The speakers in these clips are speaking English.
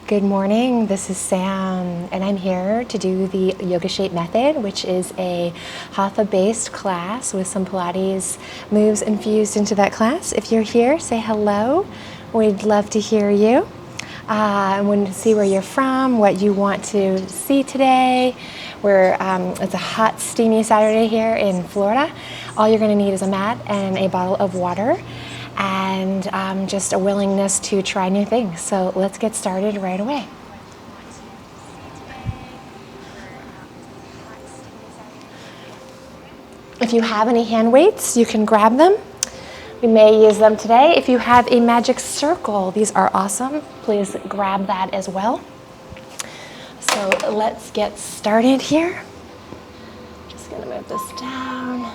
Good morning, this is Sam, and I'm here to do the YogaShape Method, which is a Hatha-based class with some Pilates moves infused into that class. If you're here, say hello. We'd love to hear you. I want to see where you're from, what you want to see today. It's a hot, steamy Saturday here in Florida. All you're going to need is a mat and a bottle of water, and just a willingness to try new things. So let's get started right away. If you have any hand weights, you can grab them. We may use them today. If you have a magic circle, these are awesome. Please grab that as well. So let's get started here. Just gonna move this down.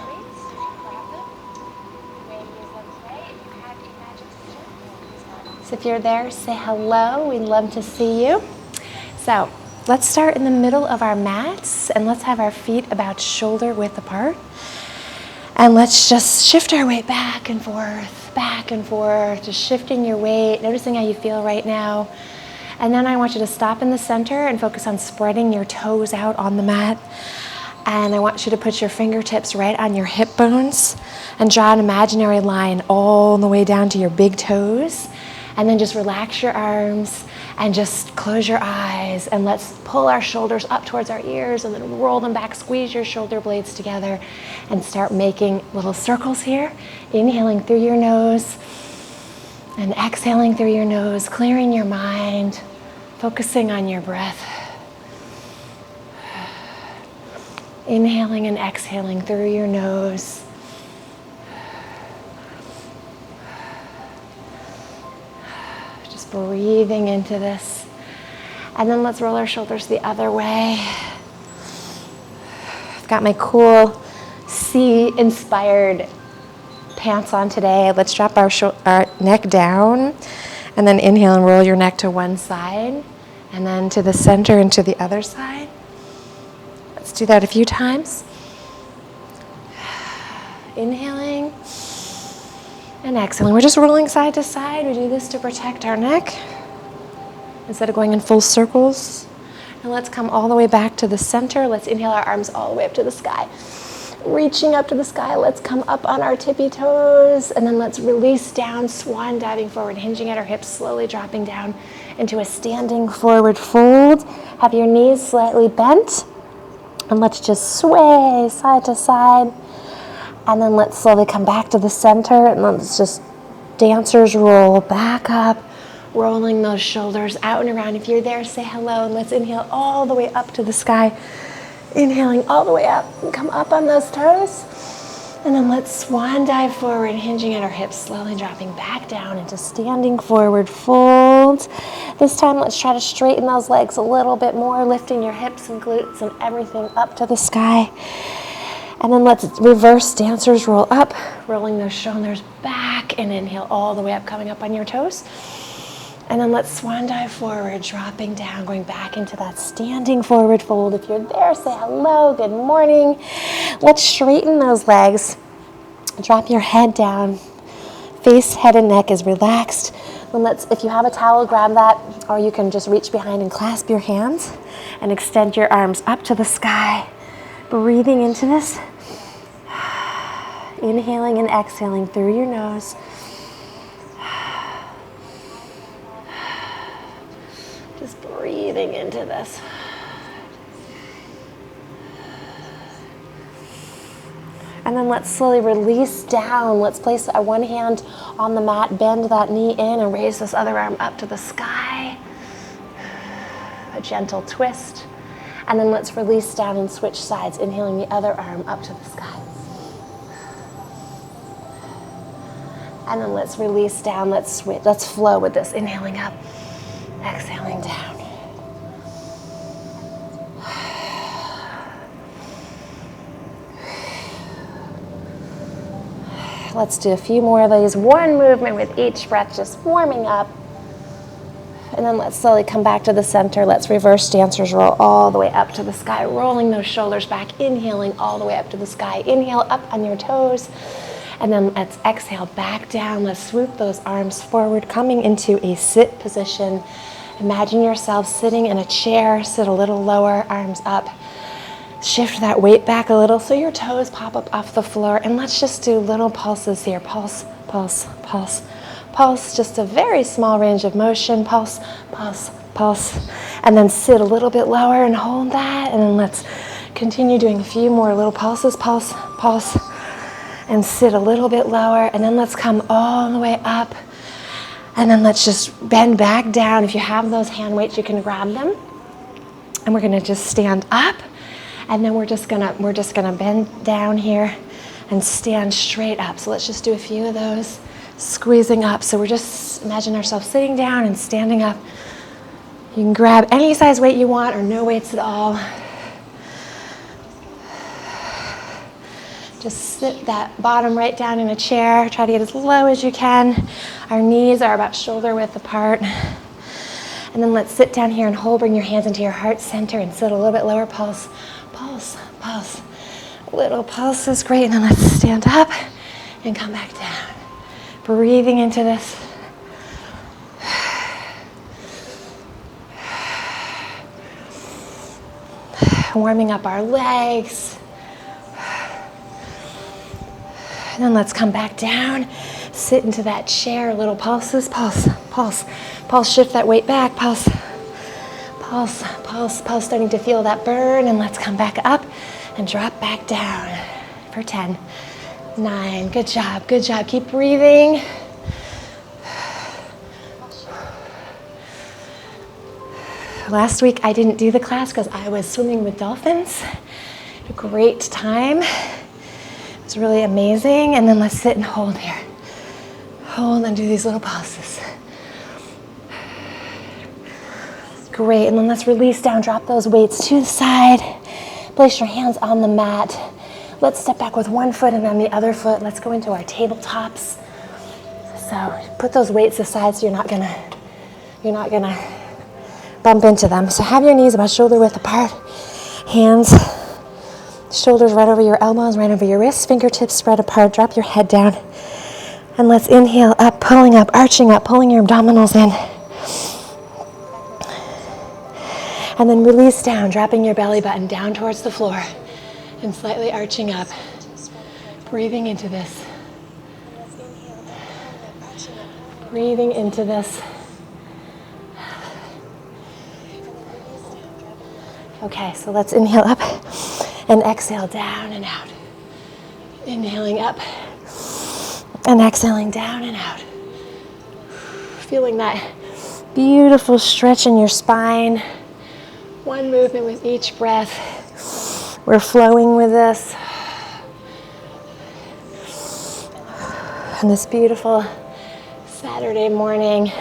So if you're there, say hello. We'd love to see you. So let's start in the middle of our mats, and let's have our feet about shoulder width apart. And let's just shift our weight back and forth, just shifting your weight, noticing how you feel right now. And then I want you to stop in the center and focus on spreading your toes out on the mat. And I want you to put your fingertips right on your hip bones and draw an imaginary line all the way down to your big toes. And then just relax your arms and just close your eyes, and let's pull our shoulders up towards our ears and then roll them back, squeeze your shoulder blades together and start making little circles here. Inhaling through your nose and exhaling through your nose, clearing your mind, focusing on your breath. Inhaling and exhaling through your nose. Breathing into this. And then let's roll our shoulders the other way. I've got my cool sea-inspired pants on today. Let's drop our neck down, and then inhale and roll your neck to one side, and then to the center and to the other side. Let's do that a few times. Inhaling and exhaling. We're just rolling side to side. We do this to protect our neck instead of going in full circles. And let's come all the way back to the center. Let's inhale our arms all the way up to the sky. Reaching up to the sky, let's come up on our tippy toes, and then let's release down, swan diving forward, hinging at our hips, slowly dropping down into a standing forward fold. Have your knees slightly bent, and let's just sway side to side. And then let's slowly come back to the center, and let's just dancers roll back up, rolling those shoulders out and around. If you're there, say hello, and let's inhale all the way up to the sky. Inhaling all the way up, and come up on those toes. And then let's swan dive forward, hinging at our hips, slowly dropping back down into standing forward fold. This time, let's try to straighten those legs a little bit more, lifting your hips and glutes and everything up to the sky. And then let's reverse dancers roll up, rolling those shoulders back, and inhale all the way up, coming up on your toes. And then let's swan dive forward, dropping down, going back into that standing forward fold. If you're there, say hello, good morning. Let's straighten those legs. Drop your head down. Face, head, and neck is relaxed. And if you have a towel, grab that, or you can just reach behind and clasp your hands and extend your arms up to the sky. Breathing into this. Inhaling and exhaling through your nose. Just breathing into this. And then let's slowly release down. Let's place one hand on the mat, bend that knee in, and raise this other arm up to the sky. A gentle twist. And then let's release down and switch sides, inhaling the other arm up to the sky. And then let's release down, let's switch, let's flow with this. Inhaling up, exhaling down. Let's do a few more of these. One movement with each breath, just warming up. And then let's slowly come back to the center. Let's reverse dancers roll all the way up to the sky, rolling those shoulders back, inhaling all the way up to the sky. Inhale up on your toes. And then let's exhale back down. Let's swoop those arms forward, coming into a sit position. Imagine yourself sitting in a chair, sit a little lower, arms up. Shift that weight back a little so your toes pop up off the floor, and let's just do little pulses here. Pulse, pulse, pulse, pulse, just a very small range of motion. Pulse, pulse, pulse, and then sit a little bit lower and hold that, and then let's continue doing a few more little pulses. Pulse, pulse, and sit a little bit lower, and then let's come all the way up, and then let's just bend back down. If you have those hand weights, you can grab them, and we're gonna just stand up, and then we're just gonna bend down here and stand straight up. So let's just do a few of those, squeezing up. So we're just imagine ourselves sitting down and standing up. You can grab any size weight you want or no weights at all. Just sit that bottom right down in a chair. Try to get as low as you can. Our knees are about shoulder width apart. And then let's sit down here and hold, bring your hands into your heart center and sit a little bit lower. Pulse, pulse, pulse. Little pulse is great. And then let's stand up and come back down. Breathing into this. Warming up our legs. And then let's come back down, sit into that chair, little pulses, pulse, pulse, pulse, shift that weight back, pulse, pulse, pulse, pulse, starting to feel that burn, and let's come back up and drop back down for 10, 9, good job, keep breathing. Last week I didn't do the class because I was swimming with dolphins. A great time. It's really amazing. And then let's sit and hold here. Hold and do these little pulses. Great. And then let's release down. Drop those weights to the side. Place your hands on the mat. Let's step back with one foot and then the other foot. Let's go into our tabletops. So put those weights aside so you're not gonna bump into them. So have your knees about shoulder width apart. Hands, shoulders right over your elbows, right over your wrists, fingertips spread apart. Drop your head down. And let's inhale up, pulling up, arching up, pulling your abdominals in. And then release down, dropping your belly button down towards the floor and slightly arching up. Breathing into this. Breathing into this. Okay, so let's inhale up and exhale down and out. Inhaling up and exhaling down and out. Feeling that beautiful stretch in your spine. One movement with each breath. We're flowing with this. On this beautiful Saturday morning.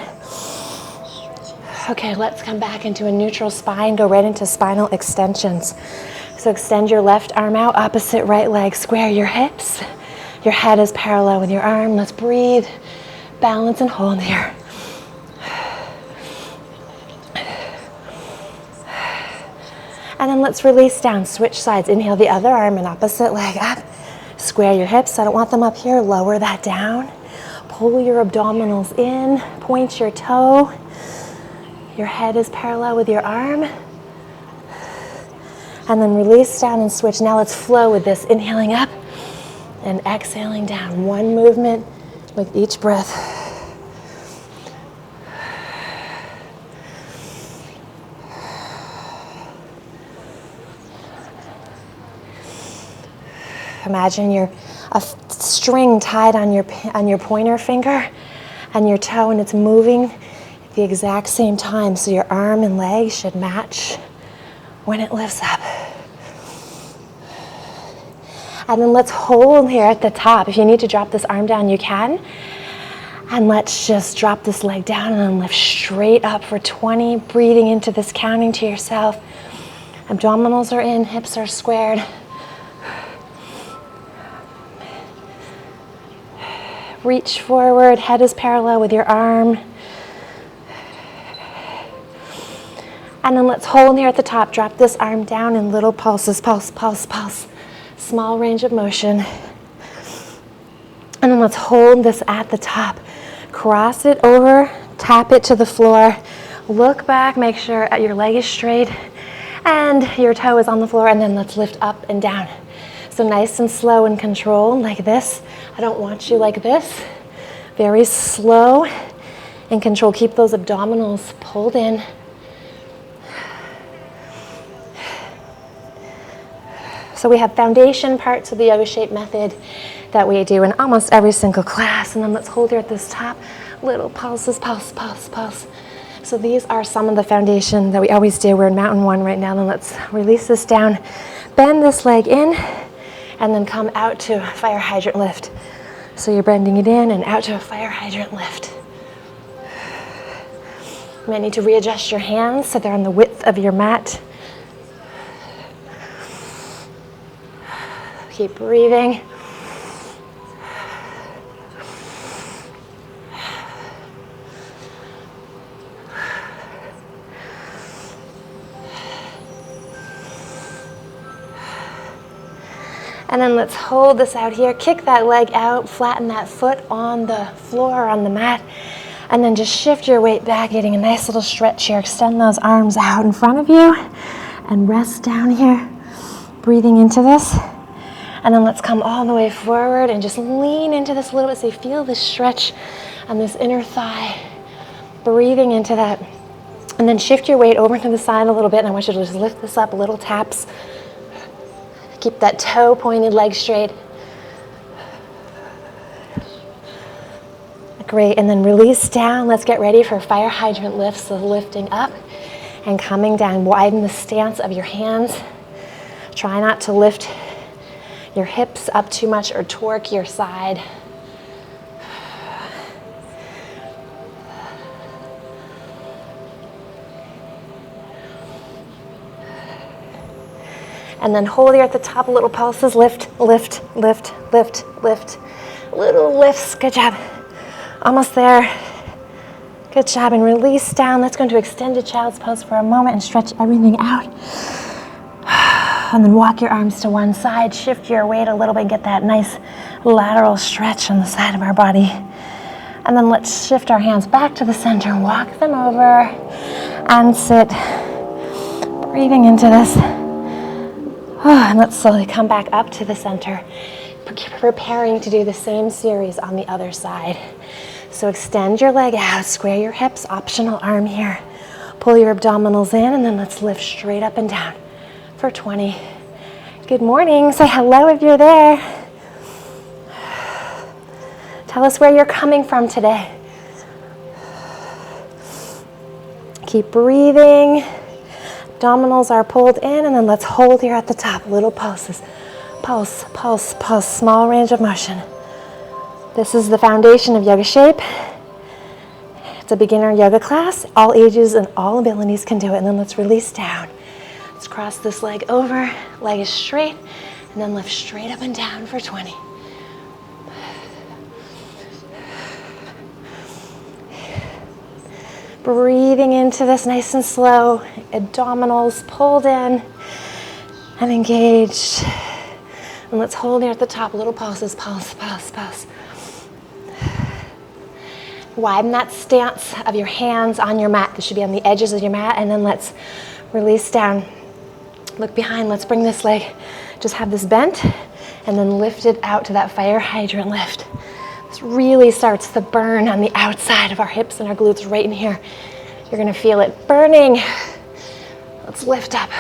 Okay, let's come back into a neutral spine. Go right into spinal extensions. So extend your left arm out, opposite right leg. Square your hips. Your head is parallel with your arm. Let's breathe, balance, and hold here. And then let's release down, switch sides. Inhale the other arm and opposite leg up. Square your hips. I don't want them up here. Lower that down. Pull your abdominals in. Point your toe. Your head is parallel with your arm. And then release down and switch. Now let's flow with this. Inhaling up and exhaling down. One movement with each breath. Imagine a string tied on your pointer finger and your toe, and it's moving at the exact same time, so your arm and leg should match when it lifts up. And then let's hold here at the top. If you need to drop this arm down, you can. And let's just drop this leg down and then lift straight up for 20, breathing into this, counting to yourself. Abdominals are in, hips are squared. Reach forward, head is parallel with your arm. And then let's hold here at the top. Drop this arm down in little pulses, pulse, pulse, pulse. Small range of motion. And then let's hold this at the top. Cross it over, tap it to the floor. Look back, make sure your leg is straight and your toe is on the floor, and then let's lift up and down. So nice and slow and controlled like this. I don't want you like this. Very slow and control. Keep those abdominals pulled in. So we have foundation parts of the YogaShape method that we do in almost every single class. And then let's hold here at this top. Little pulses, pulse, pulse, pulse. So these are some of the foundation that we always do. We're in mountain one right now. Then let's release this down. Bend this leg in and then come out to a fire hydrant lift. So you're bending it in and out to a fire hydrant lift. You might need to readjust your hands so they're on the width of your mat. Keep breathing. And then let's hold this out here. Kick that leg out, flatten that foot on the floor or on the mat, and then just shift your weight back, getting a nice little stretch here. Extend those arms out in front of you and rest down here, breathing into this. And then let's come all the way forward and just lean into this a little bit so you feel this stretch on this inner thigh, breathing into that. And then shift your weight over to the side a little bit, and I want you to just lift this up, little taps. Keep that toe pointed, leg straight. Great, and then release down. Let's get ready for fire hydrant lifts. So lifting up and coming down. Widen the stance of your hands. Try not to lift your hips up too much or torque your side. And then hold here at the top, little pulses, lift, lift, lift, lift, lift. Little lifts, good job. Almost there. Good job, and release down. Let's go into extended child's pose for a moment and stretch everything out. And then walk your arms to one side, shift your weight a little bit, get that nice lateral stretch on the side of our body. And then let's shift our hands back to the center, walk them over, and sit. Breathing into this. And let's slowly come back up to the center, preparing to do the same series on the other side. So extend your leg out, square your hips, optional arm here. Pull your abdominals in, and then let's lift straight up and down for 20. Good morning. Say hello if you're there. Tell us where you're coming from today. Keep breathing. Abdominals are pulled in, and then let's hold here at the top. Little pulses. Pulse, pulse, pulse. Small range of motion. This is the foundation of YogaShape. It's a beginner yoga class. All ages and all abilities can do it. And then let's release down. Let's cross this leg over. Leg is straight. And then lift straight up and down for 20. Breathing into this nice and slow. Abdominals pulled in and engaged. And let's hold here at the top. Little pulses. Pulse, pulse, pulse. Widen that stance of your hands on your mat. This should be on the edges of your mat. And then let's release down. Look behind. Let's bring this leg. Just have this bent. And then lift it out to that fire hydrant lift. This really starts the burn on the outside of our hips and our glutes right in here. You're going to feel it burning. Let's lift up.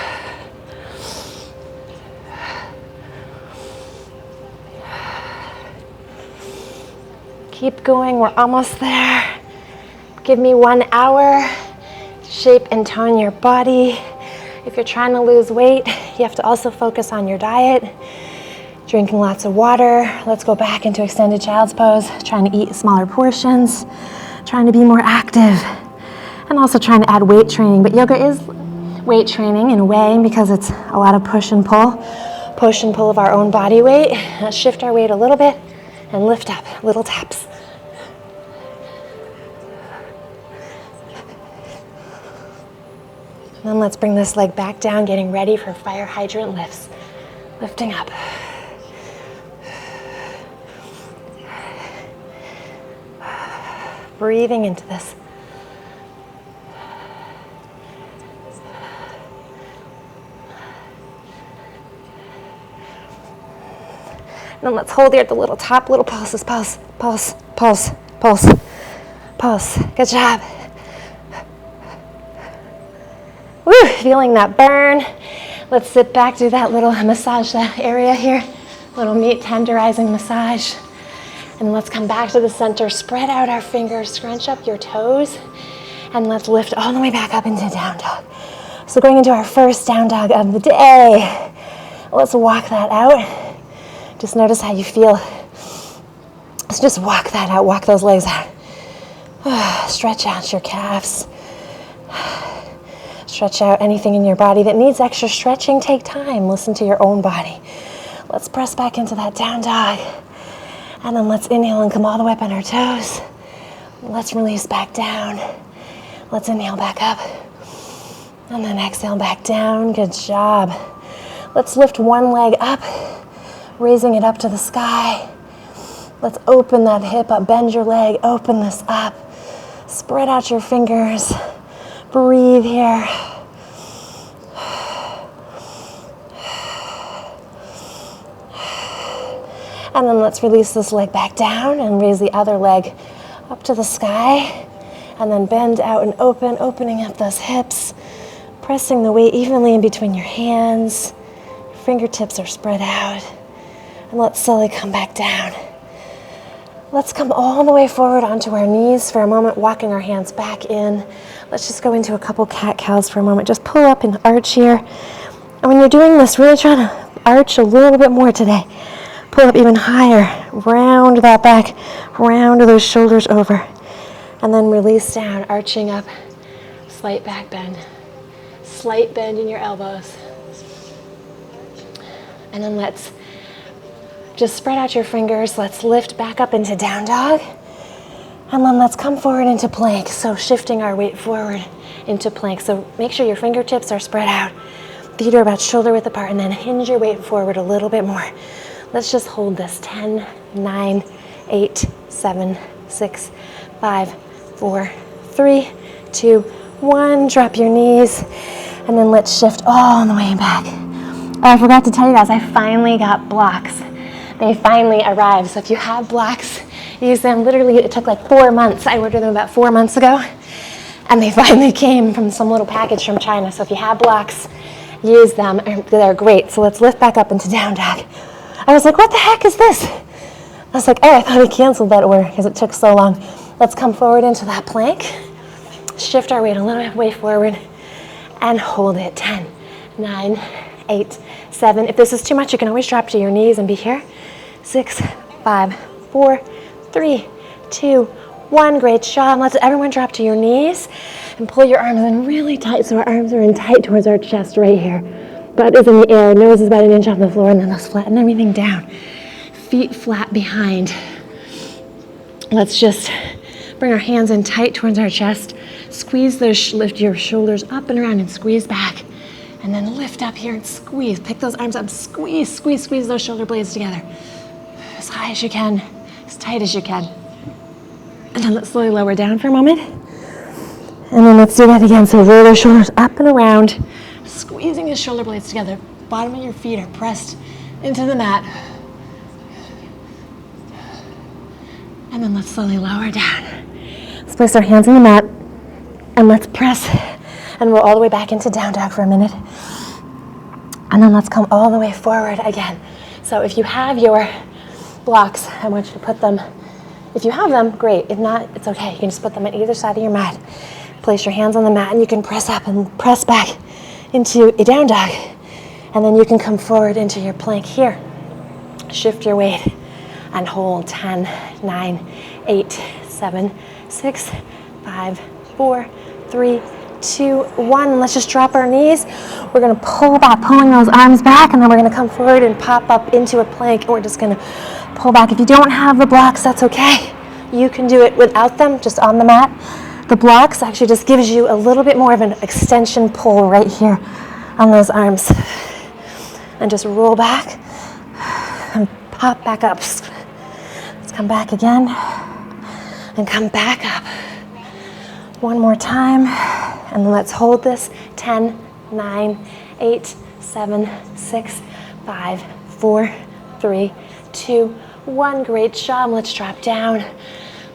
Keep going. We're almost there. Give me 1 hour to shape and tone your body. If you're trying to lose weight, you have to also focus on your diet. Drinking lots of water. Let's go back into extended child's pose. Trying to eat smaller portions. Trying to be more active. And also trying to add weight training. But yoga is weight training in a way because it's a lot of push and pull. Push and pull of our own body weight. Let's shift our weight a little bit and lift up. Little taps. And then let's bring this leg back down, getting ready for fire hydrant lifts. Lifting up. Breathing into this. And then let's hold here at the little top, little pulses, pulse, pulse, pulse, pulse, pulse. Good job. Woo, feeling that burn. Let's sit back, do that little massage that area here. Little meat tenderizing massage. And let's come back to the center, spread out our fingers, scrunch up your toes, and let's lift all the way back up into down dog. So going into our first down dog of the day. Let's walk that out. Just notice how you feel. Let's just walk that out, walk those legs out. Stretch out your calves. Stretch out anything in your body that needs extra stretching. Take time, listen to your own body. Let's press back into that down dog. And then let's inhale and come all the way up on our toes. Let's release back down. Let's inhale back up. And then exhale back down. Good job. Let's lift one leg up, raising it up to the sky. Let's open that hip up, bend your leg, open this up. Spread out your fingers. Breathe here. And then let's release this leg back down and raise the other leg up to the sky. And then bend out and open, opening up those hips, pressing the weight evenly in between your hands. Fingertips are spread out. And let's slowly come back down. Let's come all the way forward onto our knees for a moment, walking our hands back in. Let's just go into a couple cat-cows for a moment. Just pull up and arch here. And when you're doing this, really try to arch a little bit more today. Pull up even higher. Round that back. Round those shoulders over. And then release down, arching up. Slight back bend. Slight bend in your elbows. And then let's just spread out your fingers. Let's lift back up into down dog. And then let's come forward into plank. So shifting our weight forward into plank. So make sure your fingertips are spread out. Feet are about shoulder width apart. And then hinge your weight forward a little bit more. Let's just hold this. 10, 9, 8, 7, 6, 5, 4, 3, 2, 1. Drop your knees. And then let's shift all the way back. Oh, I forgot to tell you guys, I finally got blocks. They finally arrived. So if you have blocks, use them. Literally, it took like 4 months. I ordered them about 4 months ago. And they finally came from some little package from China. So if you have blocks, use them. They're great. So let's lift back up into down dog. I was like, what the heck is this? I was like, oh, I thought we canceled that order because it took so long. Let's come forward into that plank. Shift our weight a little bit way forward and hold it. 10, 9, 8, 7. If this is too much, you can always drop to your knees and be here. 6, 5, 4, 3, 2, 1. Great job. Let's everyone drop to your knees and pull your arms in really tight so our arms are in tight towards our chest right here. Butt is in the air, nose is about an inch off the floor, and then let's flatten everything down. Feet flat behind. Let's just bring our hands in tight towards our chest. Squeeze those, lift your shoulders up and around and squeeze back. And then lift up here and squeeze. Pick those arms up, squeeze, squeeze, squeeze those shoulder blades together. As high as you can, as tight as you can. And then let's slowly lower down for a moment. And then let's do that again. So roll those shoulders up and around, squeezing the shoulder blades together. Bottom of your feet are pressed into the mat. And then let's slowly lower down. Let's place our hands on the mat and let's press and roll all the way back into down dog for a minute. And then let's come all the way forward again. So if you have your blocks, I want you to put them, if you have them, great. If not, it's okay. You can just put them at either side of your mat. Place your hands on the mat and you can press up and press back into a down dog. And then you can come forward into your plank here. Shift your weight and hold. 10, 9, 8, 7, 6, 5, 4, 3, 2, 1. Let's just drop our knees. We're going to pull back, pulling those arms back, and then we're going to come forward and pop up into a plank. We're just going to pull back. If you don't have the blocks, that's okay. You can do it without them, just on the mat. The blocks actually just gives you a little bit more of an extension pull right here on those arms. And just roll back and pop back up. Let's come back again and come back up. One more time, and then let's hold this. 10, 9, 8, 7, 6, 5, 4, 3, 2, 1. Great job. Let's drop down.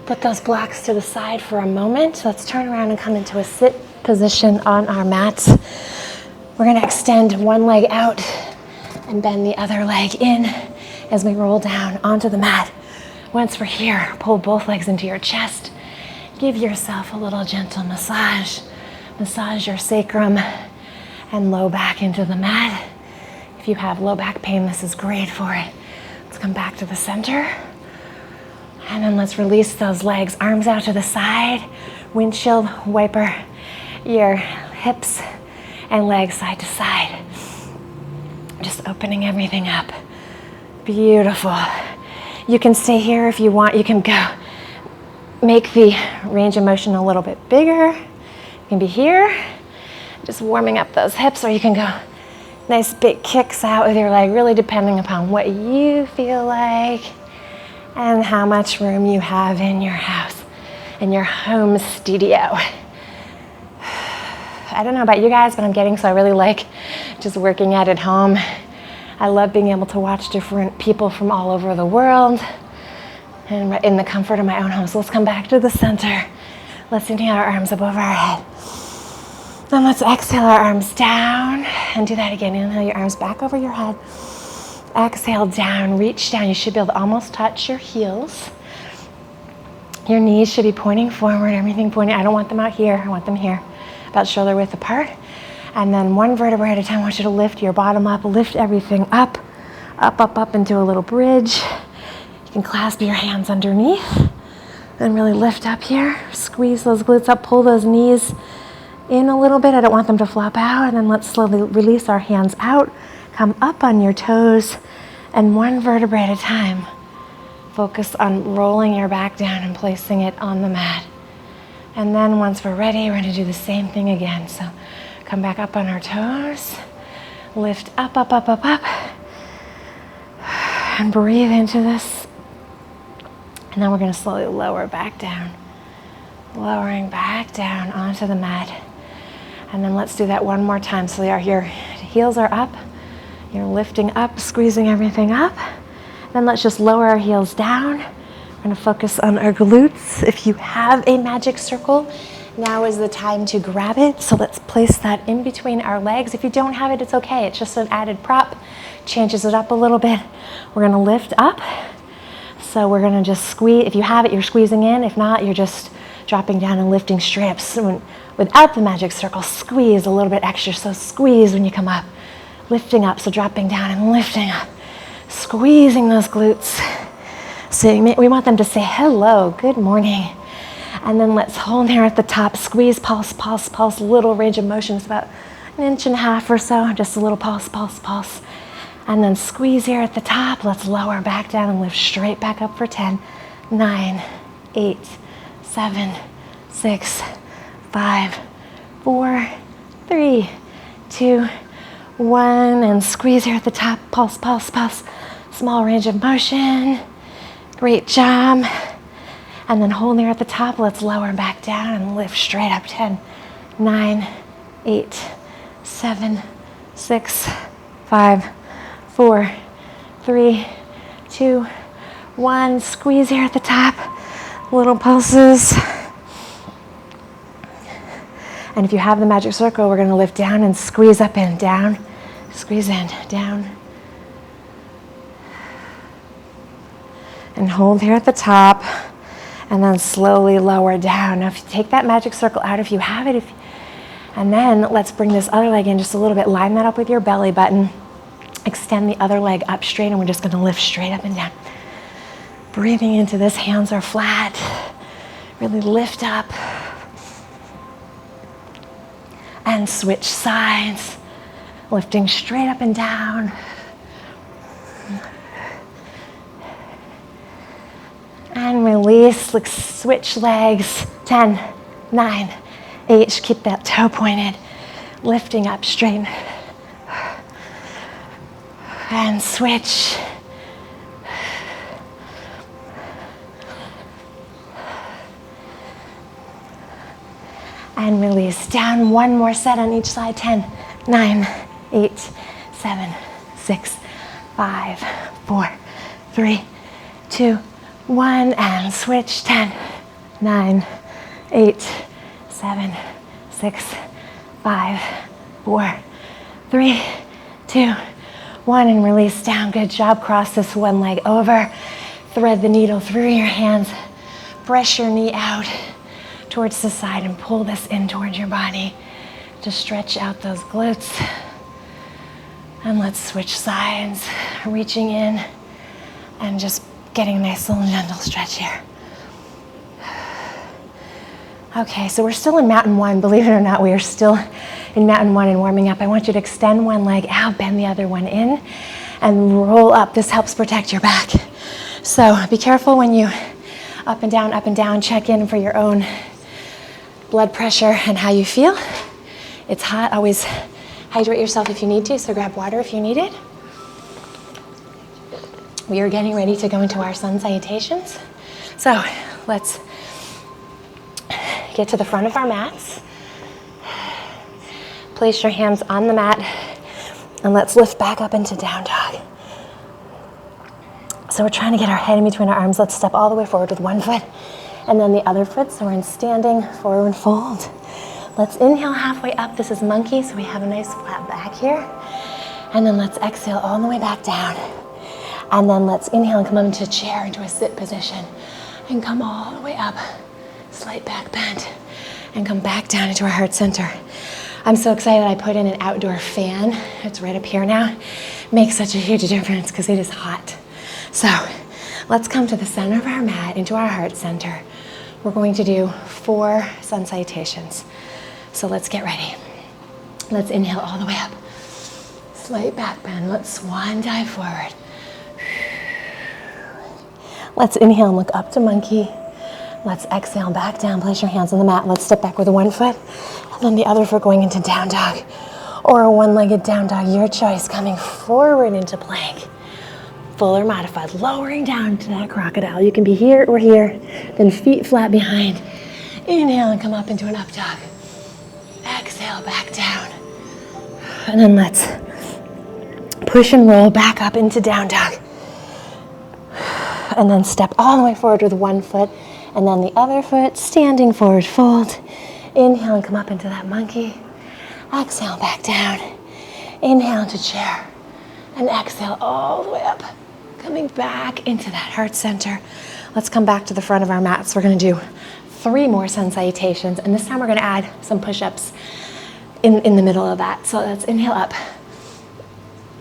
Put those blocks to the side for a moment. Let's turn around and come into a sit position on our mats. We're going to extend one leg out and bend the other leg in as we roll down onto the mat. Once we're here, pull both legs into your chest. Give yourself a little gentle massage. Massage your sacrum and low back into the mat. If you have low back pain, this is great for it. Let's come back to the center. And then let's release those legs, arms out to the side, windshield wiper your hips and legs side to side. Just opening everything up. Beautiful. You can stay here if you want. You can go. Make the range of motion a little bit bigger. You can be here, just warming up those hips, or you can go nice big kicks out with your leg, really depending upon what you feel like and how much room you have in your house, in your home studio. I don't know about you guys, but I'm getting so I really like just working out at home. I love being able to watch different people from all over the world and in the comfort of my own home. So let's come back to the center. Let's inhale our arms above our head. Then let's exhale our arms down and do that again. Inhale your arms back over your head. Exhale down, reach down. You should be able to almost touch your heels. Your knees should be pointing forward, everything pointing. I don't want them out here, I want them here, about shoulder width apart. And then one vertebrae at a time, I want you to lift your bottom up, lift everything up, up, up, up into a little bridge. You can clasp your hands underneath and really lift up here. Squeeze those glutes up, pull those knees in a little bit. I don't want them to flop out. And then let's slowly release our hands out, come up on your toes, and one vertebrae at a time. Focus on rolling your back down and placing it on the mat. And then once we're ready, we're going to do the same thing again. So come back up on our toes, lift up, up, up, up, up, and breathe into this. And then we're going to slowly lower back down, lowering back down onto the mat. And then let's do that one more time. So your heels are up, you're lifting up, squeezing everything up. Then let's just lower our heels down. We're going to focus on our glutes. If you have a magic circle, now is the time to grab it. So let's place that in between our legs. If you don't have it, it's okay. It's just an added prop. Changes it up a little bit. We're going to lift up. So we're going to just squeeze. If you have it, you're squeezing in. If not, you're just dropping down and lifting straight up. So without the magic circle, squeeze a little bit extra. So squeeze when you come up. Lifting up, so dropping down and lifting up. Squeezing those glutes. So we want them to say hello, good morning. And then let's hold here at the top. Squeeze, pulse, pulse, pulse. Little range of motion. It's about 1.5 inches or so. Just a little pulse, pulse, pulse. And then squeeze here at the top. Let's lower back down and lift straight back up for 10, 9, 8, 7, 6, 5, 4, 3, 2, 1. And squeeze here at the top. Pulse, pulse, pulse. Small range of motion. Great job. And then hold there at the top. Let's lower back down and lift straight up. 10, 9, 8, 7, 6, 5, 4, 3, 2, 1. Squeeze here at the top. Little pulses. And if you have the magic circle, we're going to lift down and squeeze up and down. Squeeze in, down. And hold here at the top. And then slowly lower down. Now if you take that magic circle out, if you have it, and then let's bring this other leg in just a little bit. Line that up with your belly button. Extend the other leg up straight, and we're just going to lift straight up and down. Breathing into this, hands are flat. Really lift up. And switch sides. Lifting straight up and down. And release, like switch legs. 10, 9, 8, keep that toe pointed. Lifting up straight. And switch. And release. Down, one more set on each side. 10, 9, 8, 7, 6, 5, 4, 3, 2, 1, and switch. 10, 9, 8, 7, 6, 5, 4, 3, 2, 1, and release down. Good job. Cross this one leg over. Thread the needle through your hands. Press your knee out towards the side and pull this in towards your body to stretch out those glutes. And let's switch sides, reaching in and just getting a nice little gentle stretch here. Okay, so we're still in mountain one. Believe it or not, we are still in mountain one and warming up. I want you to extend one leg out, bend the other one in, and roll up. This helps protect your back. So be careful when you up and down, check in for your own blood pressure and how you feel. It's hot, always hydrate yourself if you need to, so grab water if you need it. We are getting ready to go into our sun salutations. So let's get to the front of our mats. Place your hands on the mat and let's lift back up into down dog. So we're trying to get our head in between our arms. Let's step all the way forward with one foot and then the other foot. So we're in standing forward fold. Let's inhale halfway up. This is monkey, so we have a nice flat back here. And then let's exhale all the way back down. And then let's inhale and come up into chair, into a sit position. And come all the way up, slight back bend. And come back down into our heart center. I'm so excited I put in an outdoor fan. It's right up here now. Makes such a huge difference because it is hot. So let's come to the center of our mat, into our heart center. We're going to do 4 sun salutations. So let's get ready. Let's inhale all the way up. Slight back bend. Let's swan dive forward. Let's inhale and look up to monkey. Let's exhale back down. Place your hands on the mat. Let's step back with one foot and then the other foot going into down dog or a one-legged down dog, your choice. Coming forward into plank. Full or modified, lowering down to that crocodile. You can be here or here, then feet flat behind. Inhale and come up into an up dog. Exhale, back down. And then let's push and roll back up into down dog. And then step all the way forward with one foot and then the other foot, standing forward fold. Inhale and come up into that monkey. Exhale, back down. Inhale into chair. And exhale all the way up. Coming back into that heart center. Let's come back to the front of our mats. We're going to do 3 more sun salutations, and this time we're going to add some push-ups in the middle of that. So let's inhale up,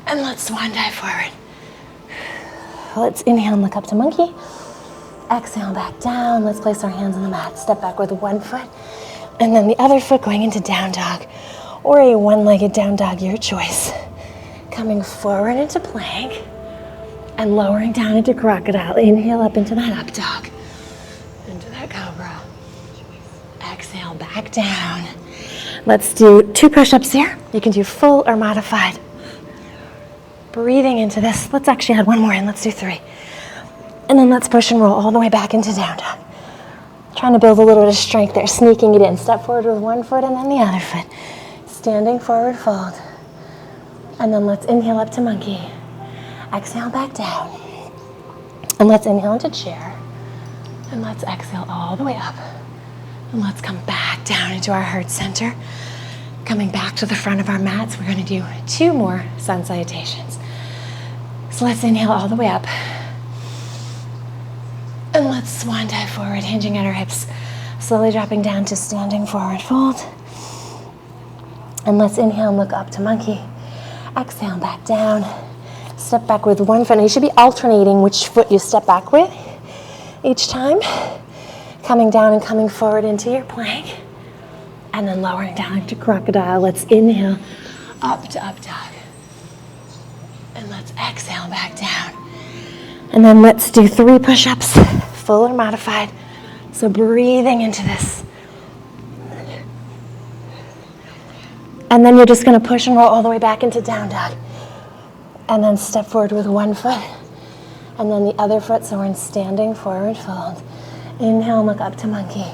and let's swan dive forward. Let's inhale and look up to monkey. Exhale back down. Let's place our hands on the mat. Step back with one foot, and then the other foot going into down dog, or a one-legged down dog, your choice. Coming forward into plank and lowering down into crocodile. Inhale up into that up dog, into that cobra. Exhale back down. Let's do 2 push-ups here. You can do full or modified. Breathing into this. Let's actually add 1 more in. Let's do 3. And then let's push and roll all the way back into down dog. Trying to build a little bit of strength there, sneaking it in. Step forward with one foot and then the other foot. Standing forward fold. And then let's inhale up to monkey. Exhale back down. And let's inhale into chair. And let's exhale all the way up. And let's come back down into our heart center. Coming back to the front of our mats, we're going to do 2 more sun salutations. So let's inhale all the way up. And let's swan dive forward, hinging at our hips. Slowly dropping down to standing forward fold. And let's inhale and look up to monkey. Exhale back down. Step back with one foot. Now you should be alternating which foot you step back with each time. Coming down and coming forward into your plank. And then lowering down into crocodile. Let's inhale up to up dog. And let's exhale back down. And then let's do 3 push-ups, full or modified. So breathing into this. And then you're just going to push and roll all the way back into down dog. And then step forward with one foot. And then the other foot, so we're in standing forward fold. Inhale, look up to monkey.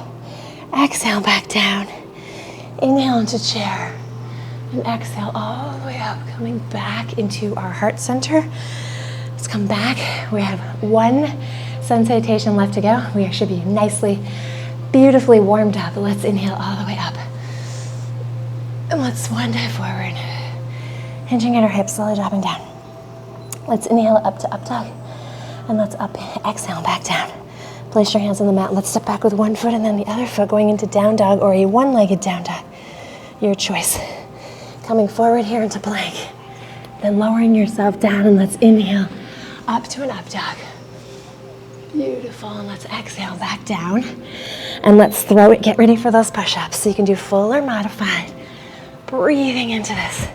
Exhale, back down. Inhale into chair. And exhale all the way up, coming back into our heart center. Let's come back. We have one sun salutation left to go. We should be nicely, beautifully warmed up. Let's inhale all the way up. And let's one dive forward. Hinging at our hips, slowly dropping down. Let's inhale up to up dog. And let's up, exhale, back down. Place your hands on the mat. Let's step back with one foot and then the other foot going into down dog or a one-legged down dog. Your choice. Coming forward here into plank. Then lowering yourself down and let's inhale up to an up dog. Beautiful, and let's exhale back down. And let's throw it, get ready for those push-ups. So you can do full or modified. Breathing into this.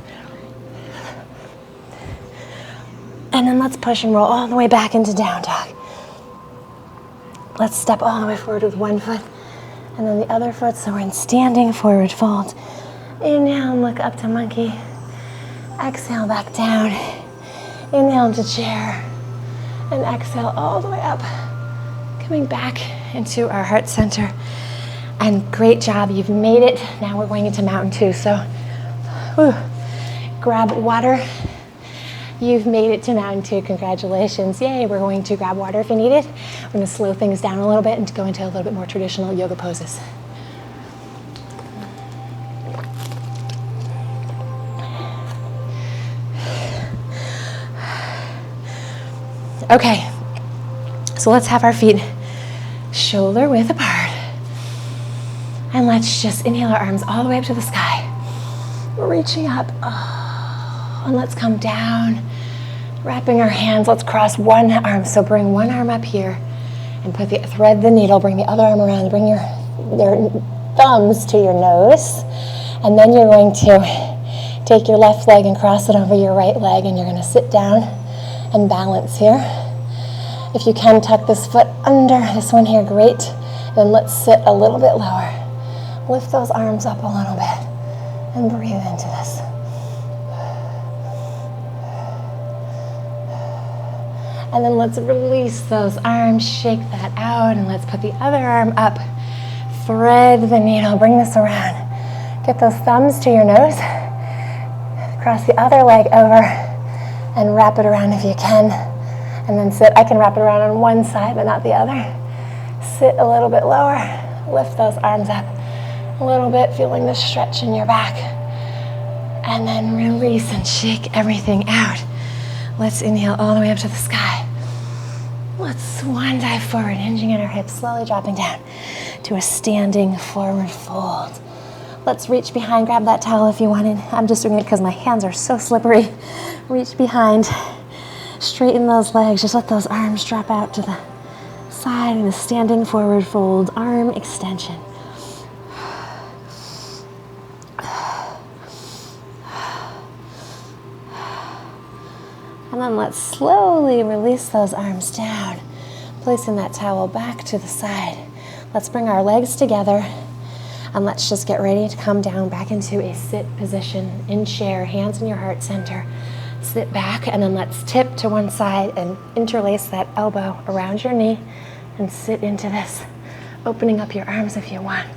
And then let's push and roll all the way back into down dog. Let's step all the way forward with one foot and then the other foot. So we're in standing forward fold. Inhale and look up to monkey. Exhale back down. Inhale into chair. And exhale all the way up. Coming back into our heart center. And great job, you've made it. Now we're going into mountain two. So grab water. You've made it to mountain two, congratulations. Yay, we're going to grab water if you need it. We're gonna slow things down a little bit and go into a little bit more traditional yoga poses. Okay, so let's have our feet shoulder width apart. And let's just inhale our arms all the way up to the sky. Reaching up. And let's come down, wrapping our hands. Let's cross one arm. So bring one arm up here and thread the needle. Bring the other arm around. Bring your thumbs to your nose. And then you're going to take your left leg and cross it over your right leg. And you're going to sit down and balance here. If you can, tuck this foot under this one here. Great. Then let's sit a little bit lower. Lift those arms up a little bit and breathe into this. And then let's release those arms, shake that out, and let's put the other arm up. Thread the needle, bring this around. Get those thumbs to your nose. Cross the other leg over and wrap it around if you can. And then sit. I can wrap it around on one side, but not the other. Sit a little bit lower. Lift those arms up a little bit, feeling the stretch in your back. And then release and shake everything out. Let's inhale all the way up to the sky. Let's swan dive forward, hinging at our hips, slowly dropping down to a standing forward fold. Let's reach behind, grab that towel if you wanted. I'm just doing it because my hands are so slippery. Reach behind, straighten those legs, just let those arms drop out to the side in a standing forward fold, arm extension. And then let's slowly release those arms down, placing that towel back to the side. Let's bring our legs together and let's just get ready to come down back into a sit position in chair, hands in your heart center. Sit back and then let's tip to one side and interlace that elbow around your knee and sit into this, opening up your arms if you want.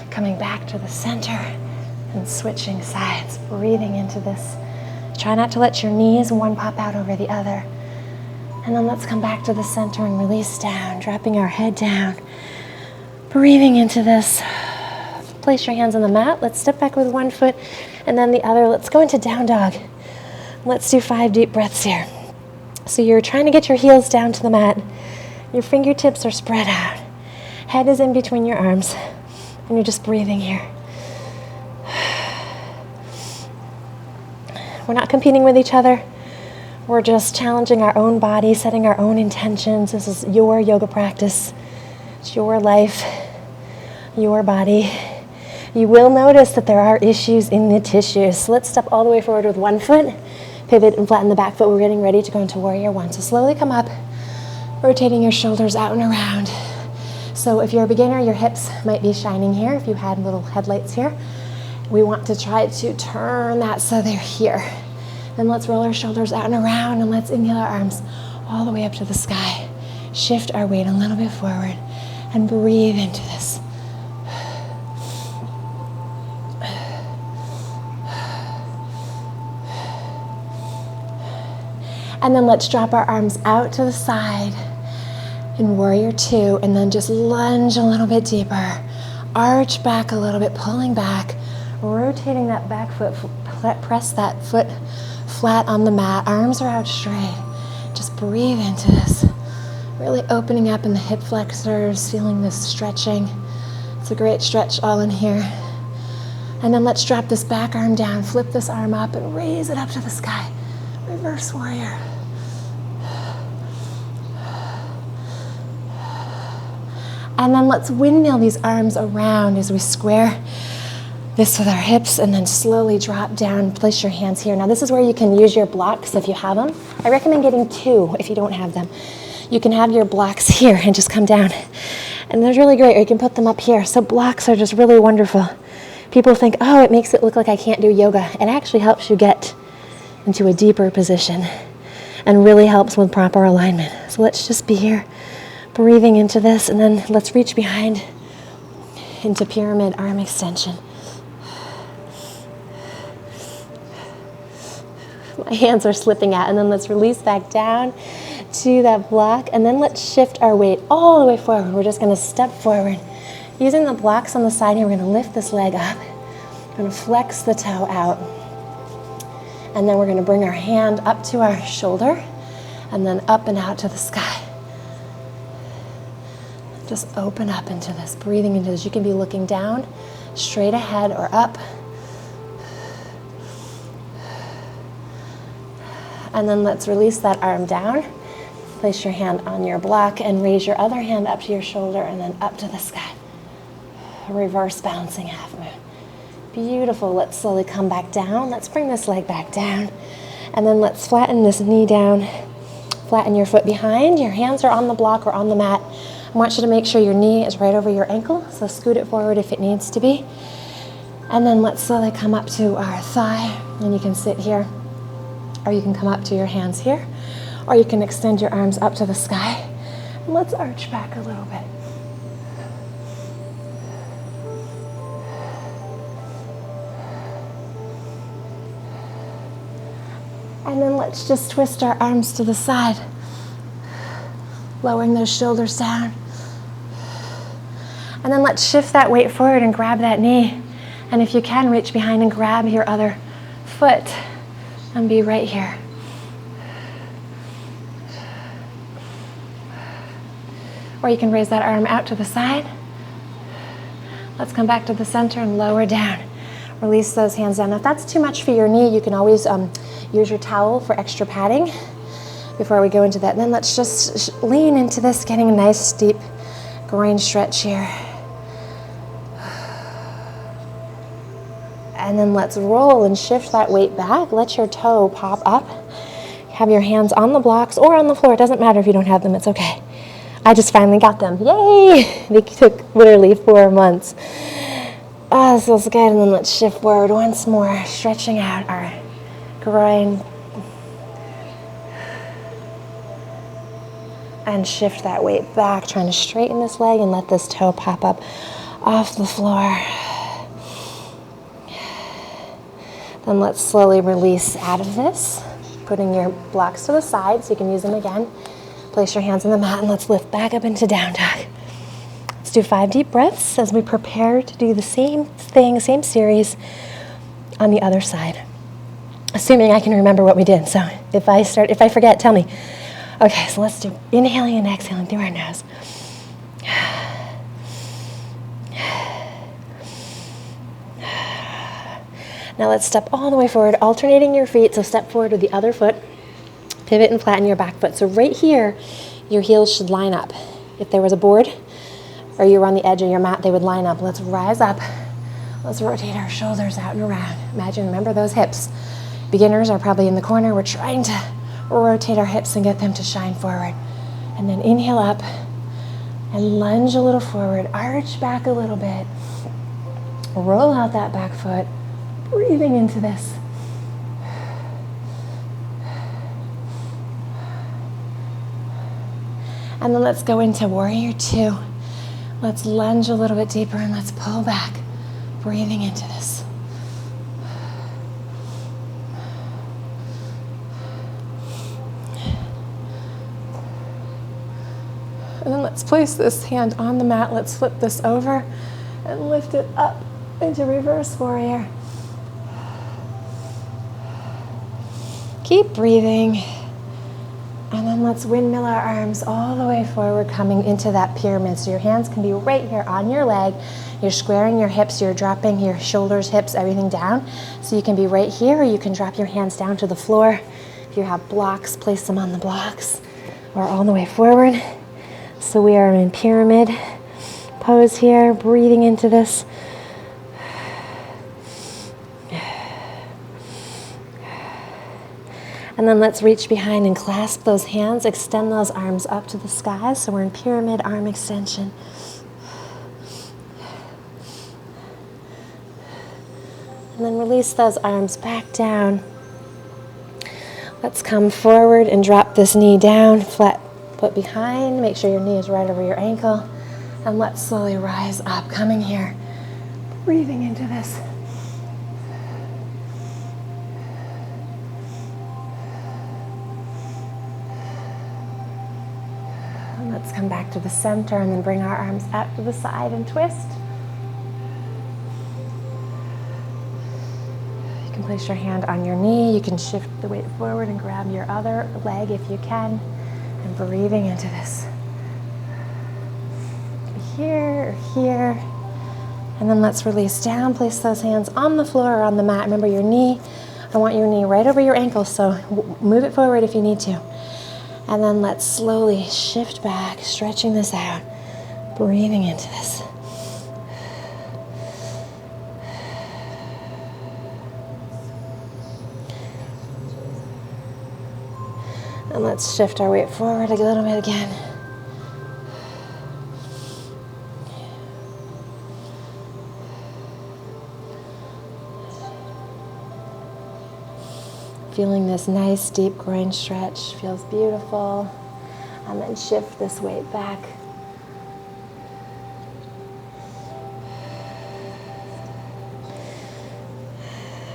Coming back to the center. And switching sides, breathing into this. Try not to let your knees one pop out over the other. And then let's come back to the center and release down, dropping our head down. Breathing into this. Place your hands on the mat. Let's step back with one foot and then the other. Let's go into down dog. Let's do 5 deep breaths here. So you're trying to get your heels down to the mat. Your fingertips are spread out. Head is in between your arms. And you're just breathing here. We're not competing with each other. We're just challenging our own body, setting our own intentions. This is your yoga practice. It's your life, your body. You will notice that there are issues in the tissues. So let's step all the way forward with one foot, pivot and flatten the back foot. We're getting ready to go into warrior one. So slowly come up, rotating your shoulders out and around. So if you're a beginner, your hips might be shining here. If you had little headlights here, we want to try to turn that so they're here. Then let's roll our shoulders out and around and let's inhale our arms all the way up to the sky. Shift our weight a little bit forward and breathe into this. And then let's drop our arms out to the side in warrior two, and then just lunge a little bit deeper. Arch back a little bit, pulling back, rotating that back foot, press that foot flat on the mat. Arms are out straight. Just breathe into this. Really opening up in the hip flexors, feeling this stretching. It's a great stretch all in here. And then let's drop this back arm down, flip this arm up and raise it up to the sky. Reverse warrior. And then let's windmill these arms around as we square this with our hips and then slowly drop down. Place your hands here. Now this is where you can use your blocks if you have them. I recommend getting 2 if you don't have them. You can have your blocks here and just come down. And they're really great, or you can put them up here. So blocks are just really wonderful. People think, oh, it makes it look like I can't do yoga. It actually helps you get into a deeper position and really helps with proper alignment. So let's just be here, breathing into this, and then let's reach behind into pyramid arm extension. My hands are slipping out, and then let's release back down to that block, and then let's shift our weight all the way forward. We're just going to step forward. Using the blocks on the side here, we're going to lift this leg up. We're going to flex the toe out. And then we're going to bring our hand up to our shoulder, and then up and out to the sky. Just open up into this, breathing into this. You can be looking down, straight ahead, or up. And then let's release that arm down. Place your hand on your block and raise your other hand up to your shoulder and then up to the sky. Reverse bouncing half moon. Beautiful. Let's slowly come back down. Let's bring this leg back down. And then let's flatten this knee down. Flatten your foot behind. Your hands are on the block or on the mat. I want you to make sure your knee is right over your ankle, so scoot it forward if it needs to be. And then let's slowly come up to our thigh, and you can sit here, or you can come up to your hands here, or you can extend your arms up to the sky. And let's arch back a little bit. And then let's just twist our arms to the side, lowering those shoulders down. And then let's shift that weight forward and grab that knee. And if you can, reach behind and grab your other foot and be right here. Or you can raise that arm out to the side. Let's come back to the center and lower down. Release those hands down. If that's too much for your knee, you can always use your towel for extra padding before we go into that. And then let's just lean into this, getting a nice deep groin stretch here. And then let's roll and shift that weight back. Let your toe pop up. Have your hands on the blocks or on the floor. It doesn't matter if you don't have them, it's okay. I just finally got them. Yay! They took literally 4 months. Oh, this feels good. And then let's shift forward once more, stretching out our groin. And shift that weight back, trying to straighten this leg and let this toe pop up off the floor. Then let's slowly release out of this, putting your blocks to the side so you can use them again. Place your hands on the mat and let's lift back up into down dog. Let's do 5 deep breaths as we prepare to do the same thing, same series on the other side. Assuming I can remember what we did. So if I forget, tell me. Okay, so let's do inhaling and exhaling through our nose. Now let's step all the way forward, alternating your feet. So step forward with the other foot, pivot and flatten your back foot. So right here, your heels should line up. If there was a board or you were on the edge of your mat, they would line up. Let's rise up. Let's rotate our shoulders out and around. Imagine, remember those hips. Beginners are probably in the corner. We're trying to rotate our hips and get them to shine forward. And then inhale up and lunge a little forward. Arch back a little bit. Roll out that back foot. Breathing into this. And then let's go into warrior 2. Let's lunge a little bit deeper and let's pull back. Breathing into this. let's place this hand on the mat. Let's flip this over and lift it up into reverse warrior. Keep breathing. And then let's windmill our arms all the way forward, coming into that pyramid. So your hands can be right here on your leg. You're squaring your hips, you're dropping your shoulders, hips, everything down. So you can be right here, or you can drop your hands down to the floor. If you have blocks, place them on the blocks, or all the way forward. So we are in pyramid pose here, breathing into this. And then let's reach behind and clasp those hands, extend those arms up to the sky. So we're in pyramid arm extension. And then release those arms back down. Let's come forward and drop this knee down, flat foot behind. Make sure your knee is right over your ankle. And let's slowly rise up, coming here, breathing into this. And let's come back to the center and then bring our arms out to the side and twist. You can place your hand on your knee. You can shift the weight forward and grab your other leg if you can. And breathing into this. Here, here. And then let's release down. Place those hands on the floor or on the mat. Remember your knee. I want your knee right over your ankle, so move it forward if you need to. And then let's slowly shift back, stretching this out, breathing into this. And let's shift our weight forward a little bit again. Feeling this nice deep groin stretch, feels beautiful. And then shift this weight back.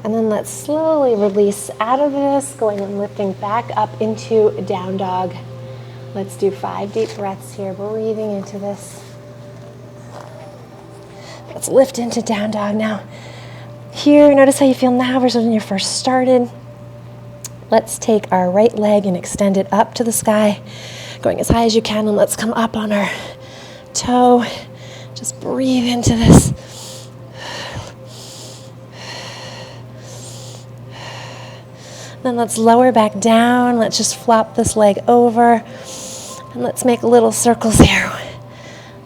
And then let's slowly release out of this, going and lifting back up into down dog. Let's do 5 deep breaths here, breathing into this. Let's lift into down dog now. Here, notice how you feel now versus when you first started. Let's take our right leg and extend it up to the sky, going as high as you can, and let's come up on our toe. Just breathe into this. Then let's lower back down. Let's just flop this leg over, and let's make little circles here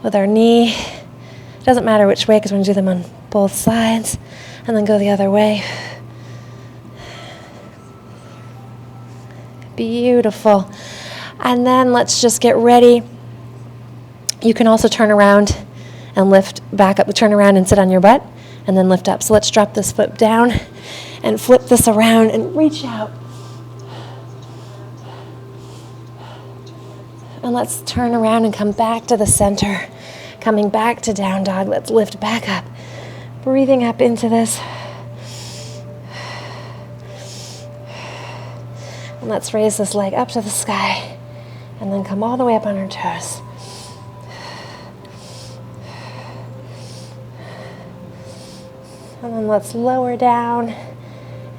with our knee. It doesn't matter which way because we're going to do them on both sides, and then go the other way. Beautiful. And then let's just get ready. You can also turn around and lift back up, turn around and sit on your butt, and then lift up. So let's drop this foot down and flip this around and reach out. And let's turn around and come back to the center. Coming back to down dog. Let's lift back up. Breathing up into this. And let's raise this leg up to the sky and then come all the way up on our toes. And then let's lower down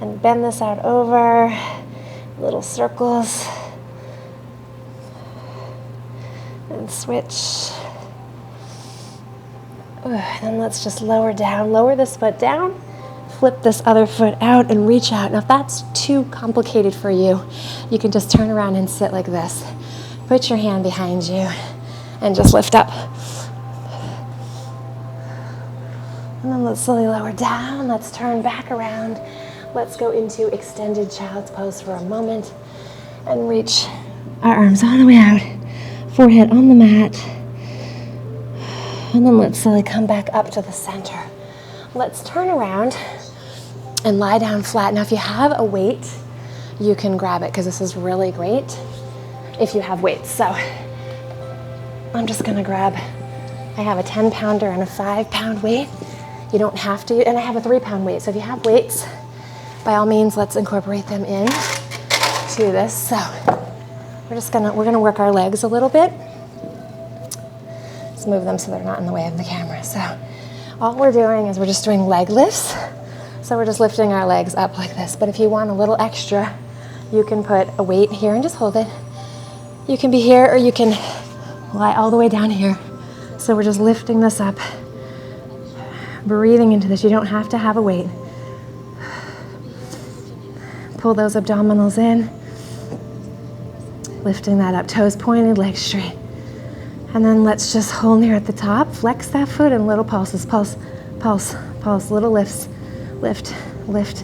and bend this out over, little circles. And switch. And then let's just lower down, lower this foot down. Flip this other foot out and reach out. Now if that's too complicated for you, you can just turn around and sit like this. Put your hand behind you and just lift up. And then let's slowly lower down. Let's turn back around. Let's go into extended child's pose for a moment and reach our arms all the way out. Forehead on the mat. And then let's slowly come back up to the center. Let's turn around and lie down flat. Now if you have a weight, you can grab it because this is really great if you have weights. So I'm just gonna grab, I have a 10-pounder and a 5-pound weight. You don't have to, and I have a 3-pound weight. So if you have weights, by all means, let's incorporate them in to this. So we're gonna work our legs a little bit. Let's move them so they're not in the way of the camera. So all we're doing is we're just doing leg lifts. So we're just lifting our legs up like this. But if you want a little extra, you can put a weight here and just hold it. You can be here or you can lie all the way down here. So we're just lifting this up, breathing into this. You don't have to have a weight. Pull those abdominals in, lifting that up, toes pointed, legs straight. And then let's just hold here at the top, flex that foot and little pulses, pulse, pulse, pulse, little lifts, lift, lift,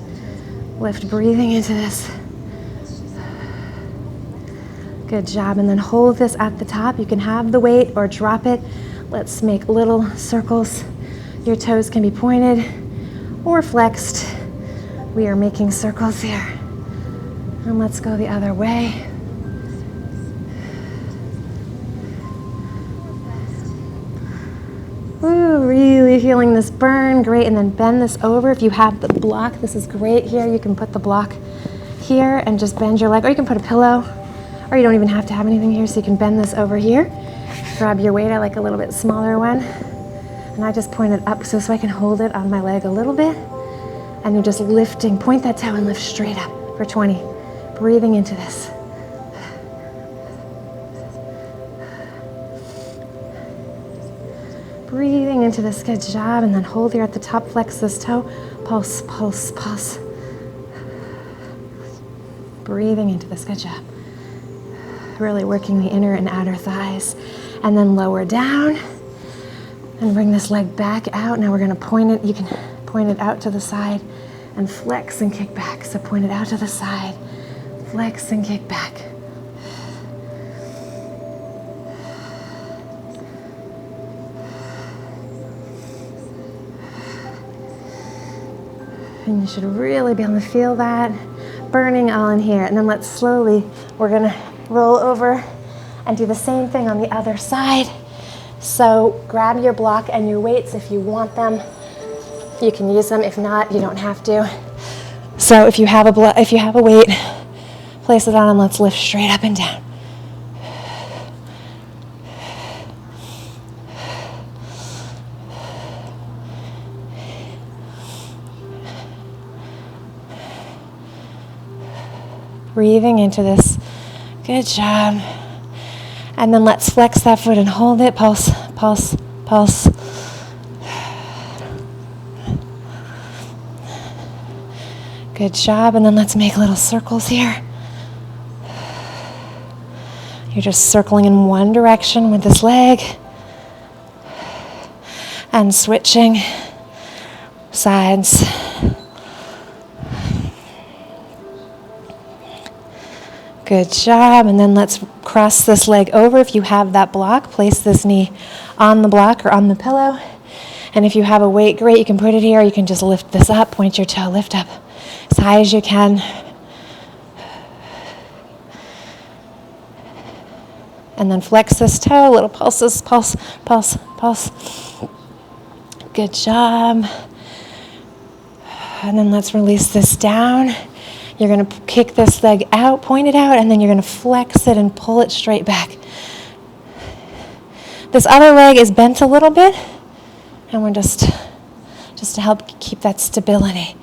lift, breathing into this. Good job, and then hold this at the top. You can have the weight or drop it. Let's make little circles. Your toes can be pointed or flexed. We are making circles here. And let's go the other way. Ooh, really feeling this burn, great. And then bend this over. If you have the block, this is great here. You can put the block here and just bend your leg, or you can put a pillow, or you don't even have to have anything here, so you can bend this over here. Grab your weight, I like a little bit smaller one. And I just point it up so I can hold it on my leg a little bit. And you're just lifting, point that toe and lift straight up for 20. Breathing into this. Breathing into this, good job. And then hold here at the top, flex this toe. Pulse, pulse, pulse. Breathing into this, good job. Really working the inner and outer thighs. And then lower down. And bring this leg back out. Now we're gonna point it, you can point it out to the side and flex and kick back. So point it out to the side, flex and kick back. And you should really be able to feel that burning all in here. And then let's slowly, we're gonna roll over and do the same thing on the other side. So grab your block and your weights if you want them. You can use them. If not, you don't have to. So if you have a weight, place it on and let's lift straight up and down. Breathing into this. Good job. And then let's flex that foot and hold it. Pulse, pulse, pulse. Good job. And then let's make little circles here. You're just circling in one direction with this leg and switching sides. Good job, and then let's cross this leg over. If you have that block, place this knee on the block or on the pillow. And if you have a weight, great, you can put it here. You can just lift this up, point your toe, lift up as high as you can. And then flex this toe, little pulses, pulse, pulse, pulse. Good job. And then let's release this down. You're going to kick this leg out, point it out, and then you're going to flex it and pull it straight back. This other leg is bent a little bit, and we're just to help keep that stability.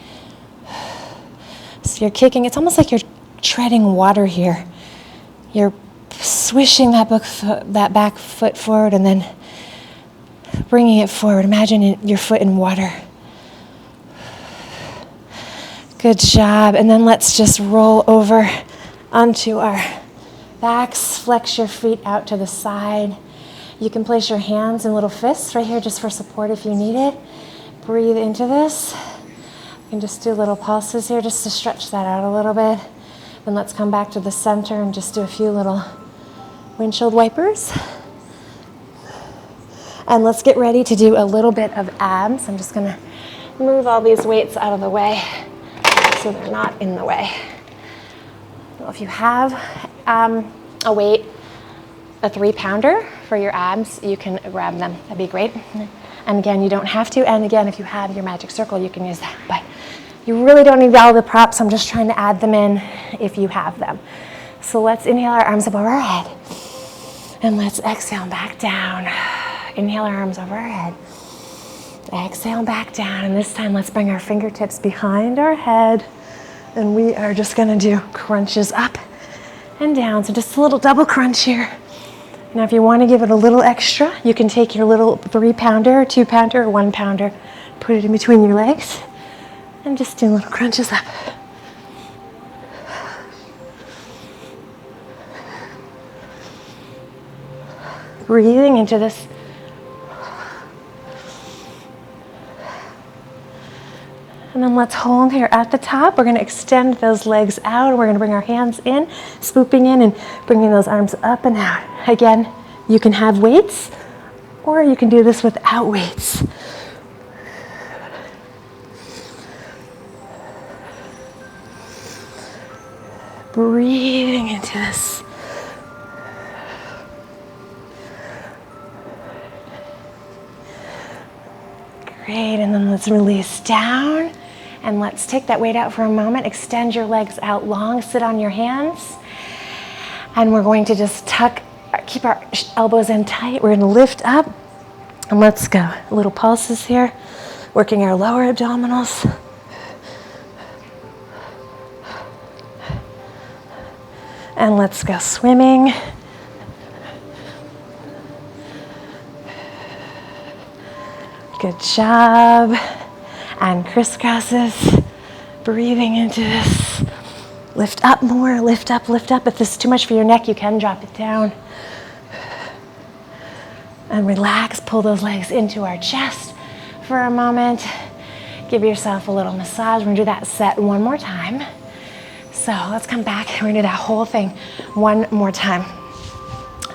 So you're kicking, it's almost like you're treading water here. You're swishing that back foot forward and then bringing it forward. Imagine your foot in water. Good job. And then let's just roll over onto our backs. Flex your feet out to the side. You can place your hands in little fists right here just for support if you need it. Breathe into this. You can just do little pulses here just to stretch that out a little bit. Then let's come back to the center and just do a few little windshield wipers. And let's get ready to do a little bit of abs. I'm just gonna move all these weights out of the way so they're not in the way. Well, if you have a weight, a 3-pounder for your abs, you can grab them. That'd be great. And again, you don't have to. And again, if you have your magic circle, you can use that. But you really don't need all the props. I'm just trying to add them in if you have them. So let's inhale our arms above our head. And let's exhale back down. Inhale our arms over our head. Exhale back down, and this time let's bring our fingertips behind our head, and we are just gonna do crunches up and down. So just a little double crunch here. Now if you wanna give it a little extra, you can take your little 3-pounder, 2-pounder, or 1-pounder, put it in between your legs, and just do little crunches up. Breathing into this. And then let's hold here at the top. We're gonna extend those legs out. We're gonna bring our hands in, swooping in and bringing those arms up and out. Again, you can have weights, or you can do this without weights. Breathing into this. Great, and then let's release down. And let's take that weight out for a moment. Extend your legs out long, sit on your hands. And we're going to just keep our elbows in tight. We're gonna lift up, and let's go. Little pulses here, working our lower abdominals. And let's go swimming. Good job. And crisscrosses, breathing into this. Lift up more, lift up, lift up. If this is too much for your neck, you can drop it down. And relax, pull those legs into our chest for a moment. Give yourself a little massage. We're gonna do that set one more time. So let's come back, we're gonna do that whole thing one more time.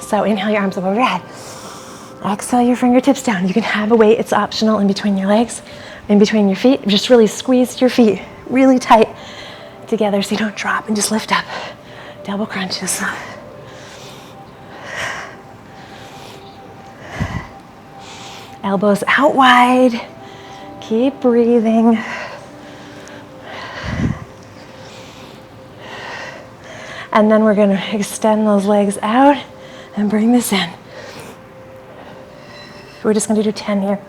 So inhale your arms up over your head. Exhale your fingertips down. You can have a weight, it's optional in between your legs. In between your feet, just really squeeze your feet really tight together so you don't drop, and just lift up. Double crunches. Elbows out wide. Keep breathing. And then we're gonna extend those legs out and bring this in. We're just gonna do 10 here.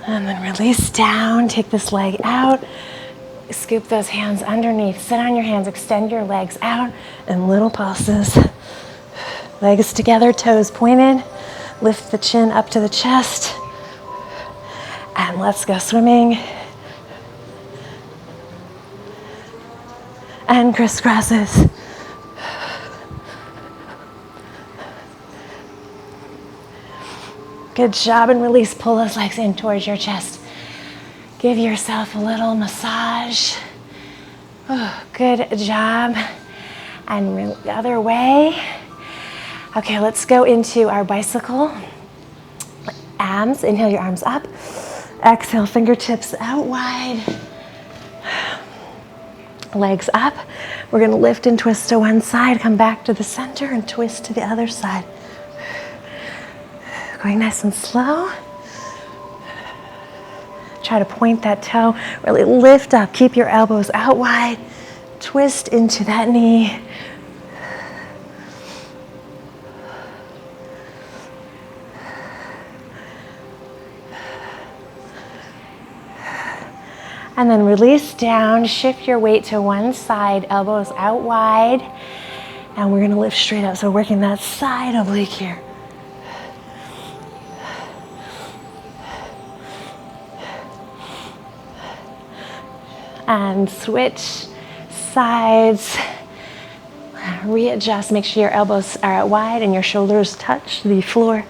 And then release down, take this leg out, scoop those hands underneath, sit on your hands, extend your legs out, and little pulses. Legs together, toes pointed, lift the chin up to the chest, and let's go swimming. And crisscrosses. Good job, and release, pull those legs in towards your chest. Give yourself a little massage. Oh, good job. And the other way. Okay, let's go into our bicycle abs. Inhale your arms up. Exhale, fingertips out wide. Legs up. We're gonna lift and twist to one side, come back to the center and twist to the other side. Going nice and slow. Try to point that toe, really lift up, keep your elbows out wide, twist into that knee. And then release down, shift your weight to one side, elbows out wide, and we're gonna lift straight up. So working that side oblique here. And switch sides, readjust, make sure your elbows are out wide and your shoulders touch the floor.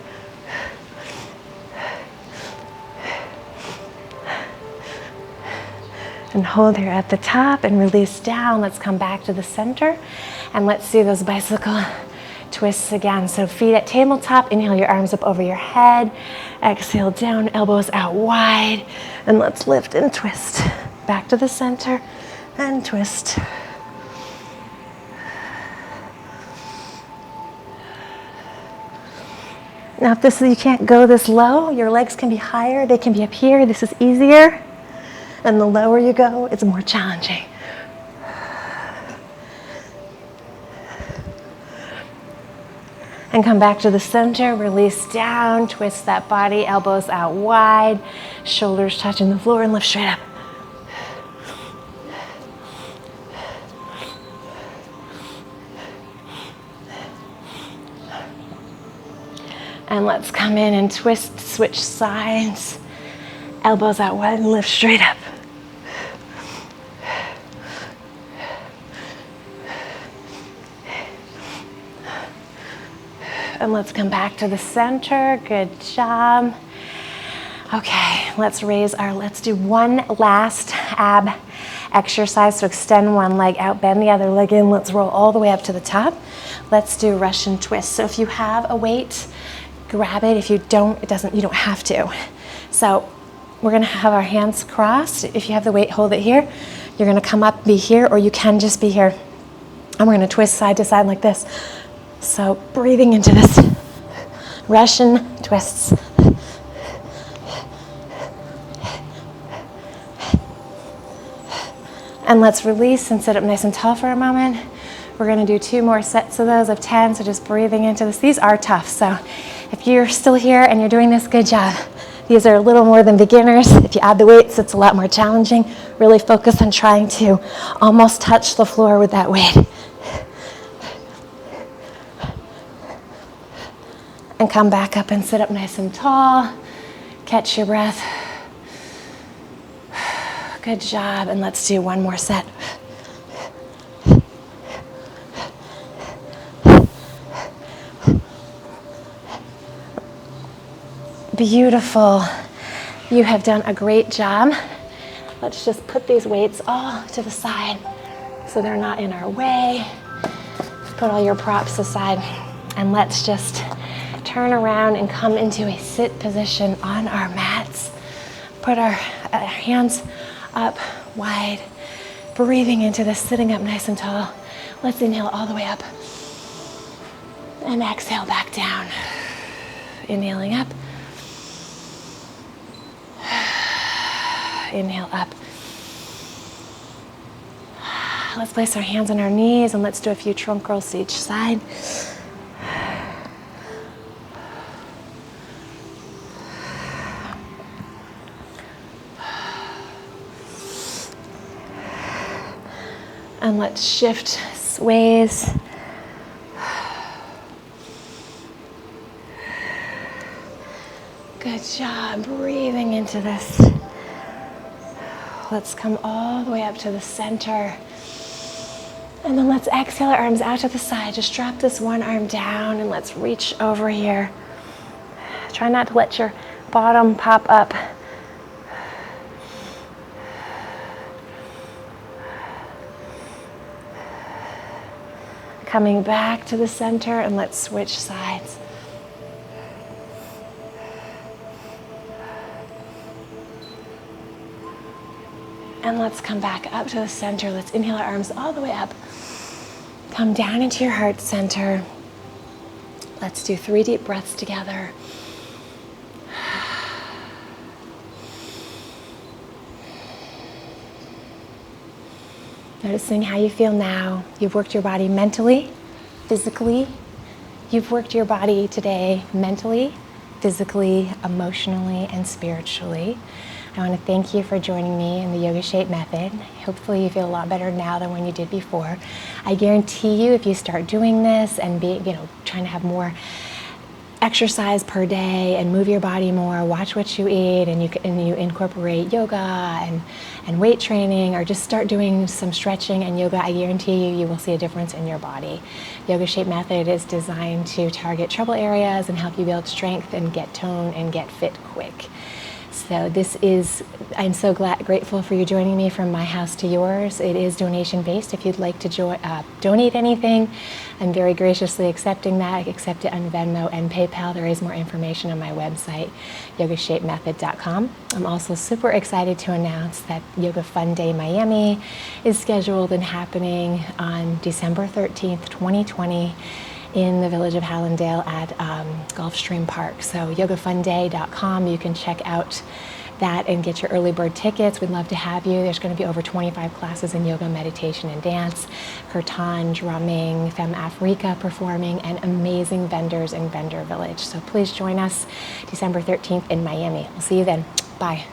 And hold here at the top and release down. Let's come back to the center and let's do those bicycle twists again. So feet at tabletop, inhale your arms up over your head, exhale down, elbows out wide, and let's lift and twist. Back to the center and twist. Now if you can't go this low, your legs can be higher, they can be up here. This is easier. And the lower you go, it's more challenging. And come back to the center, release down, twist that body, elbows out wide, shoulders touching the floor, and lift straight up. And let's come in and twist, switch sides, elbows out wide, and lift straight up. And let's come back to the center. Good job. Okay, let's do one last ab exercise. So extend one leg out, bend the other leg in. Let's roll all the way up to the top. Let's do Russian twist. So if you have a weight, grab it. If you don't, you don't have to. So we're gonna have our hands crossed. If you have the weight, hold it here. You're gonna come up, be here, or you can just be here. And we're gonna twist side to side like this. So breathing into this, Russian twists. And let's release and sit up nice and tall for a moment. We're gonna do 2 more sets of those of 10, so just breathing into this. These are tough, so if you're still here and you're doing this, good job. These are a little more than beginners. If you add the weights, it's a lot more challenging. Really focus on trying to almost touch the floor with that weight. And come back up and sit up nice and tall. Catch your breath. Good job, and let's do 1 more set. Beautiful. You have done a great job. Let's just put these weights all to the side so they're not in our way. Put all your props aside, and let's just turn around and come into a sit position on our mats. Put our hands up wide, breathing into this, sitting up nice and tall. Let's inhale all the way up and exhale back down. Inhaling up, inhale up. Let's place our hands on our knees and let's do a few trunk rolls to each side. And let's shift sways. Good job, breathing into this. Let's come all the way up to the center. And then let's exhale our arms out to the side. Just drop this one arm down and let's reach over here. Try not to let your bottom pop up. Coming back to the center, and let's switch sides. And let's come back up to the center. Let's inhale our arms all the way up. Come down into your heart center. Let's do 3 deep breaths together. Noticing how you feel now. You've worked your body mentally, physically. You've worked your body today mentally, physically, emotionally, and spiritually. I want to thank you for joining me in the YogaShape Method. Hopefully you feel a lot better now than when you did before. I guarantee you if you start doing this and trying to have more exercise per day and move your body more, watch what you eat, and you incorporate yoga and weight training, or just start doing some stretching and yoga, I guarantee you will see a difference in your body. YogaShape Method is designed to target trouble areas and help you build strength and get tone and get fit quick. So I'm so grateful for you joining me from my house to yours. It is donation based. If you'd like to donate anything, I'm very graciously accepting that. I accept it on Venmo and PayPal. There is more information on my website, YogaShapeMethod.com. I'm also super excited to announce that Yoga Fun Day Miami is scheduled and happening on December 13th, 2020. in the village of Hallandale at Gulfstream Park. So yogafunday.com, you can check out that and get your early bird tickets. We'd love to have you. There's going to be over 25 classes in yoga, meditation, and dance, kirtan, drumming, Femme Africa performing, and amazing vendors in Vendor Village. So please join us December 13th in Miami. We'll see you then. Bye.